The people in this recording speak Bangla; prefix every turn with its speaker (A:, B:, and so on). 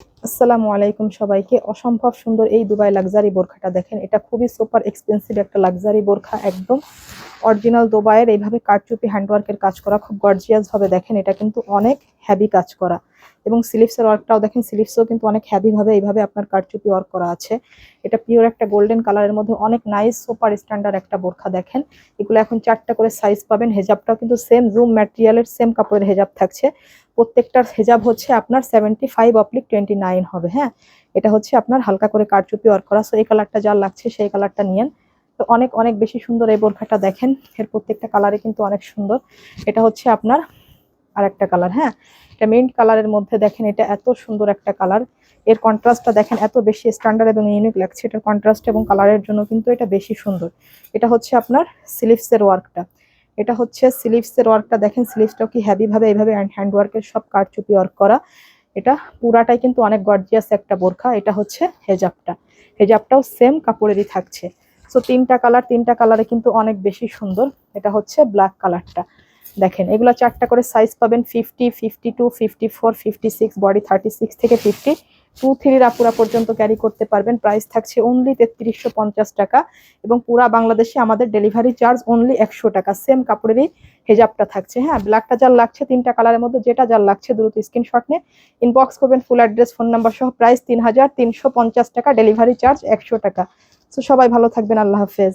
A: আসসালামু আলাইকুম সবাইকে। অসম্ভব সুন্দর এই দুবাই লাক্সারি বোরখাটা দেখেন। এটা খুবই সুপার এক্সপেন্সিভ একটা লাক্সারি বোরখা, একদম অরিজিনাল দুবাইয়ের এইভাবে কারচুপি হ্যান্ডওয়ার্কের কাজ করা, খুব গর্জিয়াস ভাবে দেখেন। এটা কিন্তু অনেক হেভি কাজ করা এবং স্লিভসের ওয়ার্কটাও দেখেন, স্লিভসও কিন্তু অনেক হেভি ভাবে এইভাবে আপনার কারচুপি ওয়ার্ক করা আছে। এটা পিওর একটা গোল্ডেন কালারের মধ্যে অনেক নাইস সুপার স্ট্যান্ডার্ড একটা বোরখা দেখেন। এগুলো এখন 4টা করে সাইজ পাবেন। হেজাবটাও কিন্তু সেম জুম ম্যাটেরিয়ালের সেম কাপড়ের হেজাব থাকছে। প্রত্যেকটার হেজাব হচ্ছে আপনার 75/29 হবে। হ্যাঁ, এটা হচ্ছে আপনার হালকা করে কারচুপি ওয়ার্ক করা। সো এই কালারটা যার লাগছে সেই কালারটা নিয়েন। তো অনেক অনেক বেশি সুন্দর এই বোরখাটা দেখেন। এর প্রত্যেকটা কালারে কিন্তু অনেক সুন্দর। এটা হচ্ছে আপনার আরেকটা কালার। হ্যাঁ, এটা মিন্ট কালারের মধ্যে দেখেন, এটা এত সুন্দর একটা কালার। এর কন্ট্রাস্টটা দেখেন, এত বেশি স্ট্যান্ডার্ড এবং ইউনিক লাগছে। এটার কন্ট্রাস্ট এবং কালারের জন্য কিন্তু এটা বেশি সুন্দর। এটা হচ্ছে আপনার স্লিভসের ওয়ার্কটা। এটা হচ্ছে স্লিভসের ওয়ার্কটা দেখেন, স্লিভসটাও কি হেভি ভাবে এইভাবে হ্যান্ড ওয়ার্কের সব কারচুপি ওয়ার্ক করা। এটা পুরাটাই কিন্তু অনেক গর্জিয়াস একটা বোরখা। এটা হচ্ছে হেজাবটা। হেজাবটাও সেম কাপড়েরই থাকছে। সো তিনটা কালার, তিনটা কালারে কিন্তু অনেক বেশি সুন্দর। এটা হচ্ছে ব্ল্যাক কালারটা দেখেন। এগুলো 4টা করে সাইজ পাবেন, 50, 52, 54, 56, বডি 36 থেকে 52, 3 আপুরা পর্যন্ত ক্যারি করতে পারবেন। প্রাইস থাকছে অনলি 3350 টাকা এবং পুরা বাংলাদেশে আমাদের ডেলিভারি চার্জ অনলি 100 টাকা। সেম কাপড়েরই হেজাবটা থাকছে। হ্যাঁ, ব্ল্যাকটা যার লাগছে, তিনটা কালারের মধ্যে যেটা যার লাগছে দ্রুত স্ক্রিনশট নিয়ে ইনবক্স করবেন। ফুল অ্যাড্রেস, ফোন নাম্বার সহ। প্রাইস 3350 টাকা, ডেলিভারি চার্জ 100 টাকা। তো সবাই ভালো থাকবেন, আল্লাহ হাফেজ।